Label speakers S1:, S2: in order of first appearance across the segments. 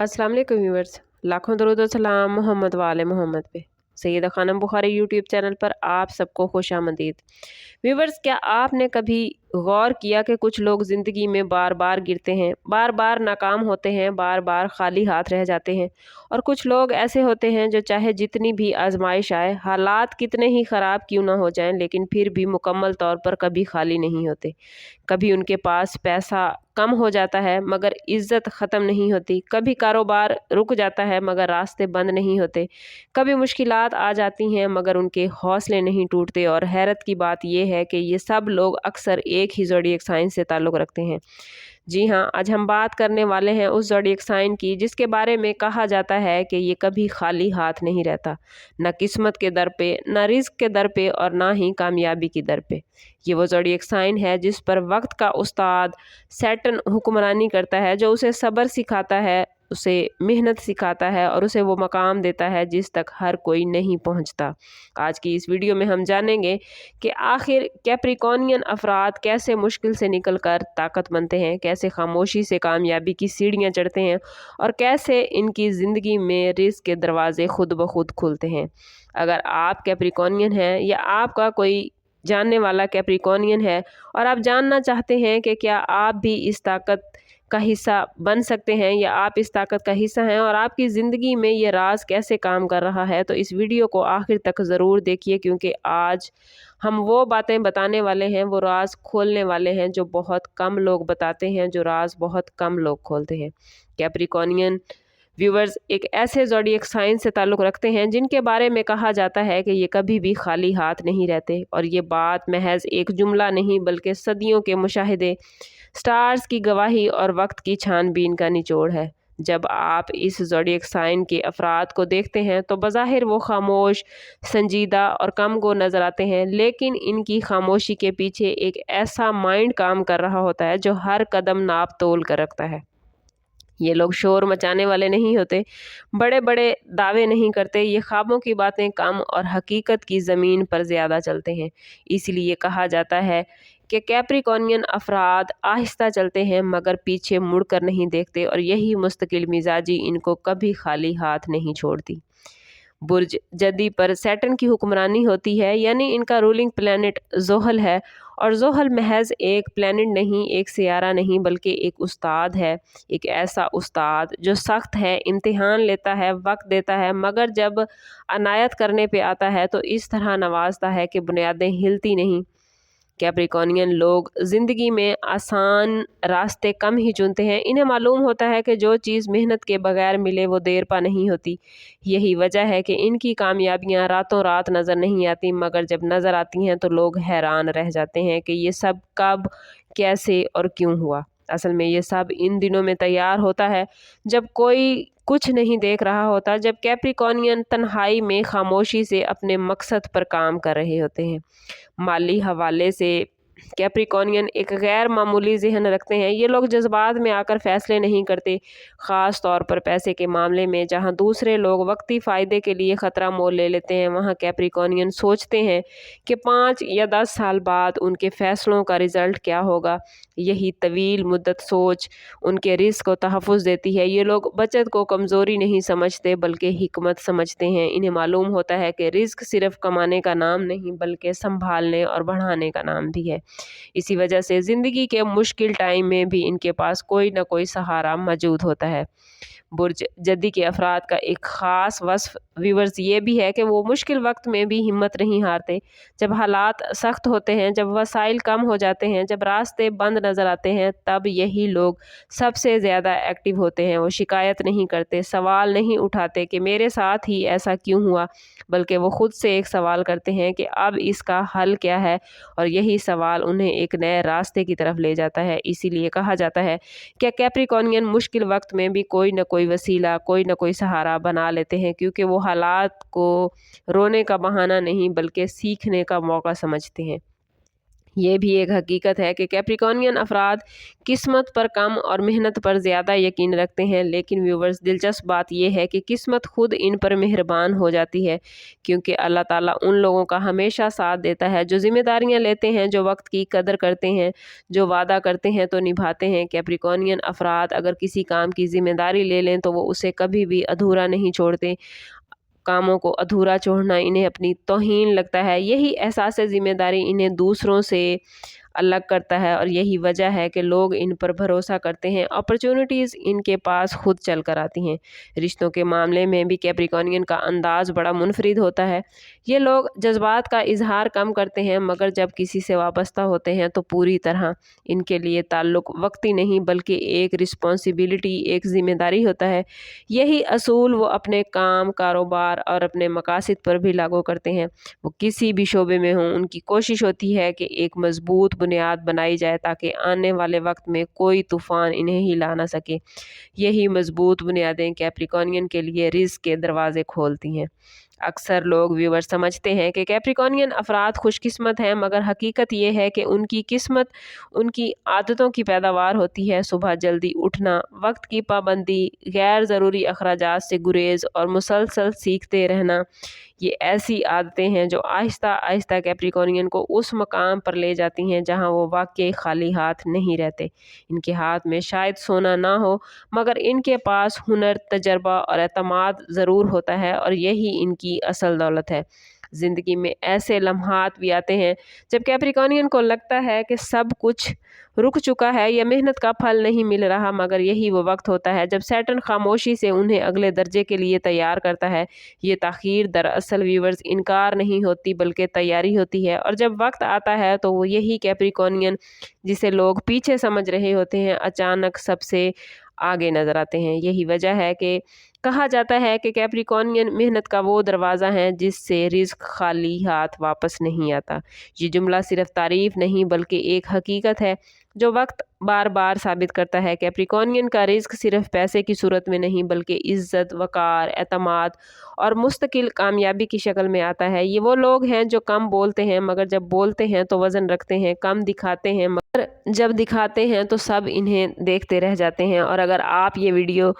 S1: अस्सलाम वालेकुम व्यूअर्स, लाखों दरूद और सलाम मोहम्मद वाले मोहम्मद पे। सैयदा खानम बुखारी यूट्यूब चैनल पर आप सबको खुशामदीद। व्यूअर्स, क्या आपने कभी गौर किया कि कुछ लोग ज़िंदगी में बार बार गिरते हैं, बार बार नाकाम होते हैं, बार बार खाली हाथ रह जाते हैं, और कुछ लोग ऐसे होते हैं जो चाहे जितनी भी आजमाइश आए, हालात कितने ही ख़राब क्यों ना हो जाएं, लेकिन फिर भी मुकम्मल तौर पर कभी खाली नहीं होते। कभी उनके पास पैसा कम हो जाता है मगर इज्जत ख़त्म नहीं होती, कभी कारोबार रुक जाता है मगर रास्ते बंद नहीं होते, कभी मुश्किलात आ जाती हैं मगर उनके हौसले नहीं टूटते। और हैरत की बात यह है कि ये सब लोग अक्सर एक ही ज़ोडिएक साइन से ताल्लुक़ रखते हैं। जी हाँ, आज हम बात करने वाले हैं उस ज़ोडिएक साइन की जिसके बारे में कहा जाता है कि ये कभी खाली हाथ नहीं रहता, न किस्मत के दर पे, न रिज़्क के दर पे, और ना ही कामयाबी की दर पे। ये वो ज़ोडिएक साइन है जिस पर वक्त का उस्ताद सैटर्न हुक्मरानी करता है, जो उसे सब्र सिखाता है, उसे मेहनत सिखाता है और उसे वो मकाम देता है जिस तक हर कोई नहीं पहुंचता। आज की इस वीडियो में हम जानेंगे कि आखिर कैप्रिकॉर्नियन अफराद कैसे मुश्किल से निकलकर ताकत बनते हैं, कैसे खामोशी से कामयाबी की सीढ़ियां चढ़ते हैं, और कैसे इनकी ज़िंदगी में रिस्क के दरवाजे खुद ब खुद खुलते हैं। अगर आप कैप्रिकॉर्नियन हैं या आपका कोई जानने वाला कैप्रिकॉर्नियन है और आप जानना चाहते हैं कि क्या आप भी इस ताकत का हिस्सा बन सकते हैं या आप इस ताकत का हिस्सा हैं और आपकी ज़िंदगी में ये राज कैसे काम कर रहा है, तो इस वीडियो को आखिर तक ज़रूर देखिए, क्योंकि आज हम वो बातें बताने वाले हैं, वो राज खोलने वाले हैं जो बहुत कम लोग बताते हैं, जो राज बहुत कम लोग खोलते हैं। कैप्रिकॉर्नियन व्यूवर्स एक ऐसे ज़ोडिएक साइन से ताल्लुक़ रखते हैं जिनके बारे में कहा जाता है कि ये कभी भी खाली हाथ नहीं रहते, और ये बात महज एक जुमला नहीं बल्कि सदियों के मुशाहिदे, स्टार्स की गवाही और वक्त की छानबीन का निचोड़ है। जब आप इस ज़ोडिएक साइन के अफराद को देखते हैं तो बज़ाहिर वो खामोश, संजीदा और कम गो नज़र आते हैं, लेकिन इनकी खामोशी के पीछे एक ऐसा माइंड काम कर रहा होता है जो हर कदम नाप तोल कर रखता है। ये लोग शोर मचाने वाले नहीं होते, बड़े बड़े दावे नहीं करते, ये ख्वाबों की बातें कम और हकीकत की ज़मीन पर ज़्यादा चलते हैं। इसलिए कहा जाता है कि कैप्रिकॉर्नियन अफराद आहिस्ता चलते हैं मगर पीछे मुड़ कर नहीं देखते, और यही मुस्तकिल मिजाजी इनको कभी खाली हाथ नहीं छोड़ती। बुर्ज जदी पर सैटर्न की हुक्मरानी होती है, यानी इनका रूलिंग प्लैनेट ज़ोहल है, और ज़ोहल महज एक प्लैनेट नहीं, एक सियारा नहीं, बल्कि एक उस्ताद है। एक ऐसा उस्ताद जो सख्त है, इम्तिहान लेता है, वक्त देता है, मगर जब अनायत करने पे आता है तो इस तरह नवाजता है कि बुनियादें हिलती नहीं। कैप्रिकॉर्नियन लोग ज़िंदगी में आसान रास्ते कम ही चुनते हैं। इन्हें मालूम होता है कि जो चीज़ मेहनत के बगैर मिले वो देर पा नहीं होती। यही वजह है कि इनकी कामयाबियां रातों रात नज़र नहीं आती, मगर जब नज़र आती हैं तो लोग हैरान रह जाते हैं कि ये सब कब, कैसे और क्यों हुआ। असल में ये सब इन दिनों में तैयार होता है जब कोई कुछ नहीं देख रहा होता, जब कैप्रिकॉर्नियन तन्हाई में खामोशी से अपने मकसद पर काम कर रहे होते हैं। माली हवाले से कैप्रिकॉर्नियन एक गैर मामूली ज़हन रखते हैं। ये लोग जज्बात में आकर फैसले नहीं करते, ख़ास तौर पर पैसे के मामले में। जहां दूसरे लोग वक्ती फ़ायदे के लिए ख़तरा मोल ले लेते हैं, वहां कैप्रिकॉर्नियन सोचते हैं कि 5 या 10 साल बाद उनके फ़ैसलों का रिज़ल्ट क्या होगा। यही तवील मुद्दत सोच उनके रिस्क को तहफ़्फ़ुज़ देती है। ये लोग बचत को कमज़ोरी नहीं समझते बल्कि हिकमत समझते हैं। इन्हें मालूम होता है कि रिस्क सिर्फ कमाने का नाम नहीं बल्कि संभालने और बढ़ाने का नाम भी है। इसी वजह से ज़िंदगी के मुश्किल टाइम में भी इनके पास कोई ना कोई सहारा मौजूद होता है। बुर्ज जद्दी के अफराद का एक ख़ास वस्फ़ व्यूवर्स ये भी है कि वो मुश्किल वक्त में भी हिम्मत नहीं हारते। जब हालात सख्त होते हैं, जब वसाइल कम हो जाते हैं, जब रास्ते बंद नज़र आते हैं, तब यही लोग सबसे ज़्यादा एक्टिव होते हैं। वो शिकायत नहीं करते, सवाल नहीं उठाते कि मेरे साथ ही ऐसा क्यों हुआ, बल्कि वो ख़ुद से एक सवाल करते हैं कि अब इसका हल क्या है, और यही सवाल उन्हें एक नए रास्ते की तरफ ले जाता है। इसीलिए कहा जाता है कि कैप्रिकॉर्नियन मुश्किल वक्त में भी कोई न कोई वसीला, कोई न कोई सहारा बना लेते हैं, क्योंकि वो हालात को रोने का बहाना नहीं बल्कि सीखने का मौका समझते हैं। ये भी एक हकीकत है कि कैप्रिकॉर्नियन अफराद किस्मत पर कम और मेहनत पर ज़्यादा यकीन रखते हैं, लेकिन व्यूवर्स दिलचस्प बात यह है कि किस्मत खुद इन पर मेहरबान हो जाती है, क्योंकि अल्लाह ताला उन लोगों का हमेशा साथ देता है जो जिम्मेदारियां लेते हैं, जो वक्त की कदर करते हैं, जो वादा करते हैं तो निभाते हैं। कैप्रिकॉर्नियन अफराद अगर किसी काम की जिम्मेदारी ले लें तो वो उसे कभी भी अधूरा नहीं छोड़ते। कामों को अधूरा छोड़ना इन्हें अपनी तौहीन लगता है। यही एहसास ज़िम्मेदारी इन्हें दूसरों से अलग करता है और यही वजह है कि लोग इन पर भरोसा करते हैं। अपॉर्चुनिटीज़ इनके पास खुद चल कर आती हैं। रिश्तों के मामले में भी कैप्रिकॉर्नियन का अंदाज़ बड़ा मुनफरिद होता है। ये लोग जज्बात का इजहार कम करते हैं, मगर जब किसी से वाबस्ता होते हैं तो पूरी तरह। इनके लिए ताल्लुक़ वक्ती नहीं बल्कि एक रिस्पॉन्सिबिलिटी, एक ज़िम्मेदारी होता है। यही असूल वो अपने काम, कारोबार और अपने मकासद पर भी लागू करते हैं। वो किसी भी शोबे में हों, उनकी कोशिश होती है कि एक मजबूत बुनियाद बनाई जाए ताकि आने वाले वक्त में कोई तूफान इन्हें हिला ना सके। यही मजबूत बुनियादें कैप्रिकॉर्नियन के लिए रिस्क के दरवाजे खोलती हैं। अक्सर लोग व्यूवर समझते हैं कि कैप्रिकॉर्नियन अफराद खुशकिस्मत हैं, मगर हकीकत ये है कि उनकी किस्मत उनकी आदतों की पैदावार होती है। सुबह जल्दी उठना, वक्त की पाबंदी, गैर ज़रूरी अखराजात से गुरेज और मुसलसल सीखते रहना, ये ऐसी आदतें हैं जो आहिस्ता आहिस्ता कैप्रिकॉर्नियन को उस मकाम पर ले जाती हैं जहां वो वाकई खाली हाथ नहीं रहते। इनके हाथ में शायद सोना ना हो, मगर इनके पास हुनर, तजर्बा और एतमाद ज़रूर होता है, और यही इनकी असल दौलत है। ज़िंदगी में ऐसे लम्हात भी आते हैं जब कैप्रिकॉर्नियन को लगता है कि सब कुछ रुक चुका है या मेहनत का फल नहीं मिल रहा, मगर यही वो वक्त होता है जब सैटर्न खामोशी से उन्हें अगले दर्जे के लिए तैयार करता है। ये ताख़ीर दरअसल व्यूवर्स इनकार नहीं होती बल्कि तैयारी होती है, और जब वक्त आता है तो वो यही कैप्रिकॉर्नियन जिसे लोग पीछे समझ रहे होते हैं अचानक सबसे आगे नजर आते हैं। यही वजह है कि कहा जाता है कि कैप्रिकॉर्नियन मेहनत का वो दरवाज़ा है जिससे रिस्क खाली हाथ वापस नहीं आता। ये जुमला सिर्फ तारीफ नहीं बल्कि एक हकीकत है जो वक्त बार बार साबित करता है। कैप्रिकॉर्नियन का रिस्क सिर्फ पैसे की सूरत में नहीं बल्कि इज्जत, वकार, एतमाद और मुस्तकिल कामयाबी की शक्ल में आता है। ये वो लोग हैं जो कम बोलते हैं मगर जब बोलते हैं तो वज़न रखते हैं, कम दिखाते हैं मगर जब दिखाते हैं तो सब इन्हें देखते रह जाते हैं। और अगर आप ये वीडियो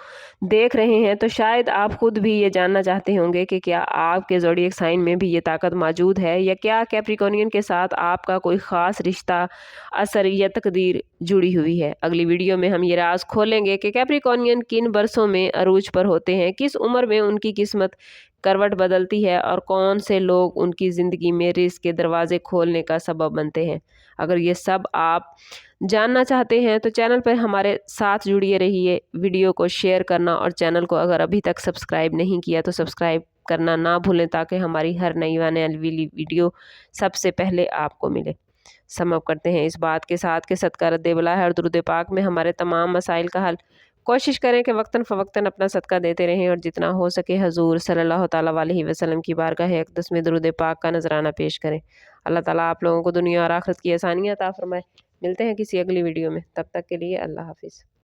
S1: देख रहे हैं तो शायद आप खुद भी ये जानना चाहते होंगे कि क्या आपके ज़ोडिएक साइन में भी ये ताकत मौजूद है, या क्या कैप्रिकॉर्नियन के साथ आपका कोई ख़ास रिश्ता, असर या तकदीर जुड़ी हुई है। अगली वीडियो में हम ये राज खोलेंगे कि कैप्रिकॉर्नियन किन बरसों में अरूज पर होते हैं, किस उम्र में उनकी किस्मत करवट बदलती है और कौन से लोग उनकी ज़िंदगी में रिस्क के दरवाजे खोलने का सबब बनते हैं। अगर ये सब आप जानना चाहते हैं तो चैनल पर हमारे साथ जुड़िए रहिए। वीडियो को शेयर करना और चैनल को अगर अभी तक सब्सक्राइब नहीं किया तो सब्सक्राइब करना ना भूलें ताकि हमारी हर नई आने वाली वीडियो सबसे पहले आपको मिले। सम अप करते हैं इस बात के साथ कि सदका रद्द बला है और दुरूद पाक में हमारे तमाम मसाइल का हल। कोशिश करें कि वक्तन फ़वक्तन अपना सदका देते रहें और जितना हो सके हजूर सल्लल्लाहु ताला अलैहि वसल्लम की बारगाह अक़दस में दुरूद पाक का नजराना पेश करें। अल्लाह ताला आप लोगों को दुनिया और आखिरत की आसानियाँ अता फरमाए। मिलते हैं किसी अगली वीडियो में, तब तक के लिए अल्लाह हाफिज़।